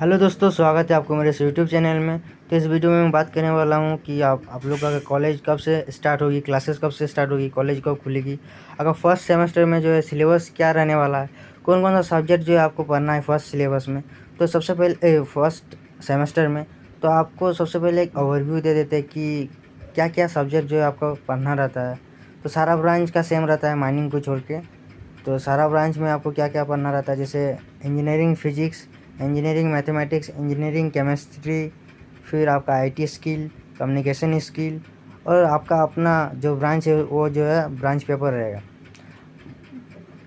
Hello दोस्तों, स्वागत है आपको मेरे इस यूट्यूब चैनल में। तो इस वीडियो में मैं बात करने वाला हूँ कि आप लोग का कॉलेज कब से स्टार्ट होगी, क्लासेस कब से स्टार्ट होगी, कॉलेज कब खुलेगी, अगर फर्स्ट सेमेस्टर में जो है सिलेबस क्या रहने वाला है, कौन कौन सा सब्जेक्ट जो है आपको पढ़ना है फर्स्ट सिलेबस में। तो सबसे पहले फर्स्ट सेमेस्टर में तो आपको सबसे पहले एक ओवरव्यू दे देते हैं कि क्या क्या सब्जेक्ट जो है आपको पढ़ना रहता है। तो सारा ब्रांच का सेम रहता है माइनिंग को छोड़ के। तो सारा ब्रांच में आपको क्या क्या पढ़ना रहता है, जैसे engineering physics, engineering mathematics, engineering chemistry, फिर आपका आईटी स्किल, कम्युनिकेशन स्किल, और आपका अपना जो ब्रांच है वो जो है ब्रांच पेपर रहेगा।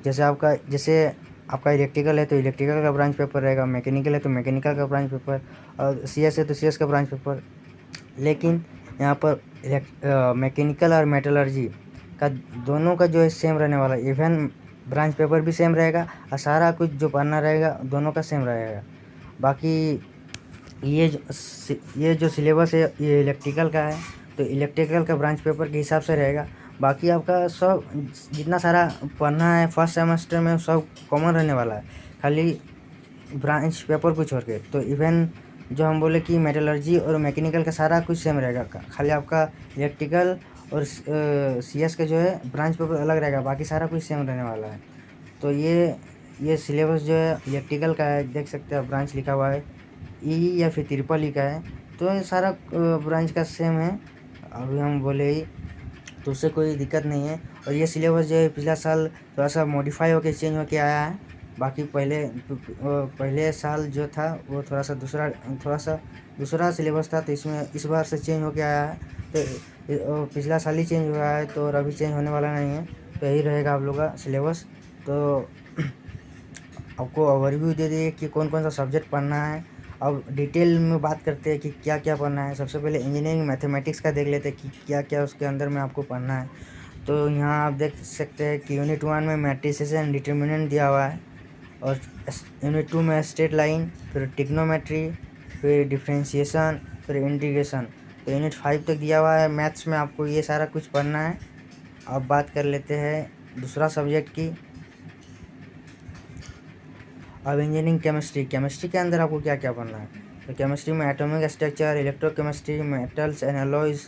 जैसे आपका इलेक्ट्रिकल है तो इलेक्ट्रिकल का ब्रांच पेपर रहेगा, मैकेनिकल है तो मैकेनिकल का ब्रांच पेपर, और सीएस है तो सीएस का ब्रांच पेपर। लेकिन यहाँ पर मैकेनिकल और मेटलर्जी का दोनों का जो है सेम रहने वाला है। इवन ब्रांच पेपर भी सेम रहेगा और सारा कुछ जो पढ़ना रहेगा दोनों का सेम रहेगा। बाकी ये जो सिलेबस है ये इलेक्ट्रिकल का है, तो इलेक्ट्रिकल का ब्रांच पेपर के हिसाब से रहेगा। बाकी आपका सब जितना सारा पढ़ना है फर्स्ट सेमेस्टर में सब कॉमन रहने वाला है, खाली ब्रांच पेपर को छोड़ के। तो इवन जो हम बोले कि मेटलर्जी और मैकेनिकल का सारा कुछ सेम रहेगा, खाली आपका इलेक्ट्रिकल और सीएस का जो है ब्रांच पेपर अलग रहेगा, बाकी सारा कुछ सेम रहने वाला है। तो ये सिलेबस जो है इलेक्ट्रिकल का है, देख सकते हैं ब्रांच लिखा हुआ है ई या फिर ट्रिपल ई का है। तो ये सारा ब्रांच का सेम है, अभी हम बोले ही, तो उससे कोई दिक्कत नहीं है। और ये सिलेबस जो है पिछला साल थोड़ा सा मॉडिफाई होकर चेंज होके आया है। बाकी पहले साल जो था वो थोड़ा सा दूसरा सिलेबस था, तो इसमें इस बार से चेंज होके आया है। तो पिछला साल ही चेंज हुआ है तो और अभी चेंज होने वाला नहीं है, तो यही रहेगा आप लोग का सिलेबस। तो आपको ओवरव्यू दे दिए कि कौन कौन सा सब्जेक्ट पढ़ना है। अब डिटेल में बात करते हैं कि क्या क्या पढ़ना है। सबसे पहले इंजीनियरिंग मैथमेटिक्स का देख लेते हैं कि क्या क्या उसके अंदर में आपको पढ़ना है। तो यहाँ आप देख सकते हैं कि यूनिट 1 में मैट्रिसेस एंड डिटर्मिनेंट दिया हुआ है, और यूनिट 2 में स्ट्रेट लाइन, फिर टिग्नोमेट्री, फिर डिफ्रेंशिएशन, फिर इंटीग्रेशन। तो यूनिट 5 तक दिया हुआ है मैथ्स में, आपको ये सारा कुछ पढ़ना है। अब बात कर लेते हैं दूसरा सब्जेक्ट की। अब इंजीनियरिंग केमिस्ट्री के अंदर आपको क्या क्या पढ़ना है। तो केमिस्ट्री में एटॉमिक स्ट्रक्चर, इलेक्ट्रोकेमिस्ट्री, मेटल्स एनालॉयज,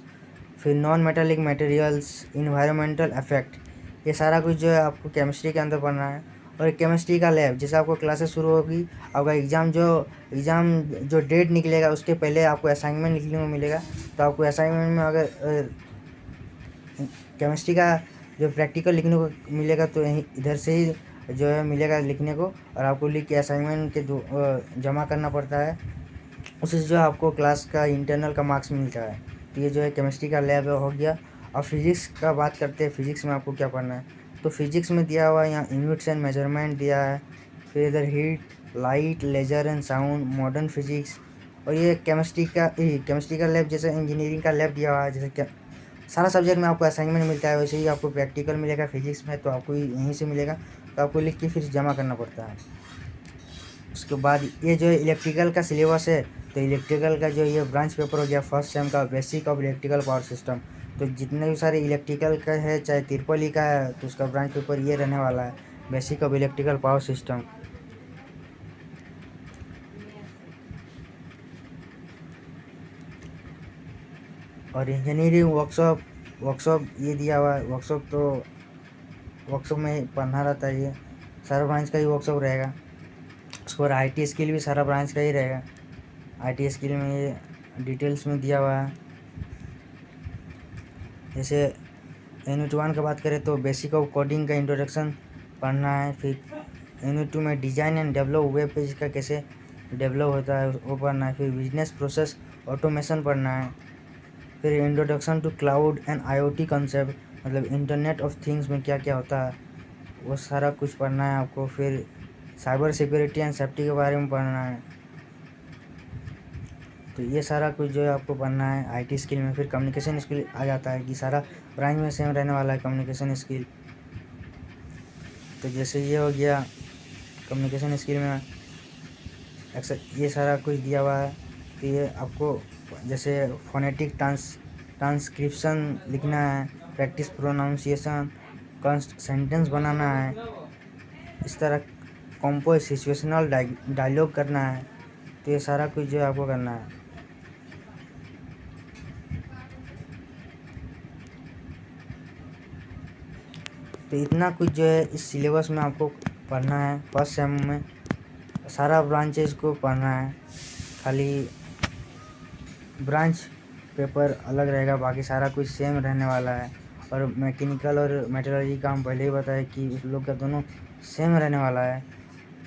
फिर non metallic materials, environmental effect, ये सारा कुछ जो है आपको केमिस्ट्री के अंदर पढ़ना है। और केमिस्ट्री का लैब, जैसे आपको क्लासेस शुरू होगी, आपका एग्ज़ाम जो डेट निकलेगा उसके पहले आपको असाइनमेंट लिखने को मिलेगा। तो आपको असाइनमेंट में अगर केमिस्ट्री का जो प्रैक्टिकल लिखने को मिलेगा तो यहीं इधर से ही जो है मिलेगा लिखने को, और आपको लिख के असाइनमेंट के जमा करना पड़ता है। उससे जो आपको क्लास का इंटरनल का मार्क्स मिलता है। तो ये जो है केमिस्ट्री का लैब हो गया। और फिजिक्स का बात करते हैं, फिजिक्स में आपको क्या पढ़ना है। तो फिजिक्स में दिया हुआ है यहाँ यूनिट्स एंड मेजरमेंट दिया है, फिर इधर heat, light, laser and sound, modern physics. और ये केमिस्ट्री का लैब जैसे इंजीनियरिंग का लैब दिया हुआ है। जैसे सारा सब्जेक्ट में आपको असाइनमेंट मिलता है, वैसे ही आपको प्रैक्टिकल मिलेगा फिजिक्स में, तो आपको यहीं से मिलेगा, तो आपको लिख के फिर जमा करना पड़ता है। उसके बाद ये जो इलेक्ट्रिकल का सिलेबस है, तो इलेक्ट्रिकल का जो ये ब्रांच पेपर हो गया फर्स्ट सेम का, basic of electrical power system. तो जितने भी सारे इलेक्ट्रिकल का है, चाहे ट्रिपल ई का है, तो उसका ब्रांच पेपर ये रहने वाला है, basic of electrical power system. और इंजीनियरिंग वर्कशॉप ये दिया हुआ है। वर्कशॉप में पढ़ना रहता है, ये सारा ब्रांच का ही वर्कशॉप रहेगा। उसके बाद आई टी स्किल भी सारा ब्रांच का ही रहेगा। आई टी स्किल में ये डिटेल्स में दिया हुआ है। जैसे यूनिट 1 का बात करें तो बेसिक ऑफ कोडिंग का इंट्रोडक्शन पढ़ना है। फिर यूनिट 2 में design and develop web page का कैसे डेवलप होता है वो पढ़ना है। फिर बिजनेस प्रोसेस ऑटोमेशन पढ़ना है। फिर introduction to cloud and IoT concept, मतलब इंटरनेट ऑफ थिंग्स में क्या क्या होता है वो सारा कुछ पढ़ना है आपको। फिर साइबर सिक्योरिटी एंड सेफ्टी के बारे में पढ़ना है। तो ये सारा कुछ जो है आपको पढ़ना है आईटी स्किल में। फिर कम्युनिकेशन स्किल आ जाता है कि सारा ब्रांच में सेम रहने वाला है कम्युनिकेशन स्किल। तो जैसे ये हो गया कम्युनिकेशन स्किल में अक्सर ये सारा कुछ दिया हुआ है। तो ये आपको जैसे फोनेटिक ट्रांसक्रिप्शन लिखना है, प्रैक्टिस प्रोनाउंसिएशन, सेंटेंस बनाना है, इस तरह कॉम्पोज सिचुएशनल डायलॉग करना है। तो ये सारा कुछ जो है आपको करना है। तो इतना कुछ जो है इस सिलेबस में आपको पढ़ना है। फर्स्ट सेम में सारा ब्रांचेस को पढ़ना है, खाली ब्रांच पेपर अलग रहेगा, बाकी सारा कुछ सेम रहने वाला है। और मैकेनिकल और मेटलर्जी का हम पहले ही बताए कि उस लोग का दोनों सेम रहने वाला है।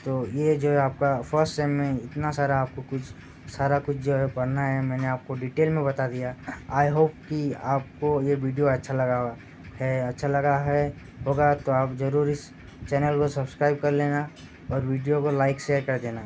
तो ये जो है आपका फर्स्ट सेम में इतना सारा आपको सारा कुछ जो है पढ़ना है, मैंने आपको डिटेल में बता दिया। आई होप कि आपको ये वीडियो अच्छा लगा है होगा तो आप ज़रूर इस चैनल को सब्सक्राइब कर लेना और वीडियो को लाइक शेयर कर देना।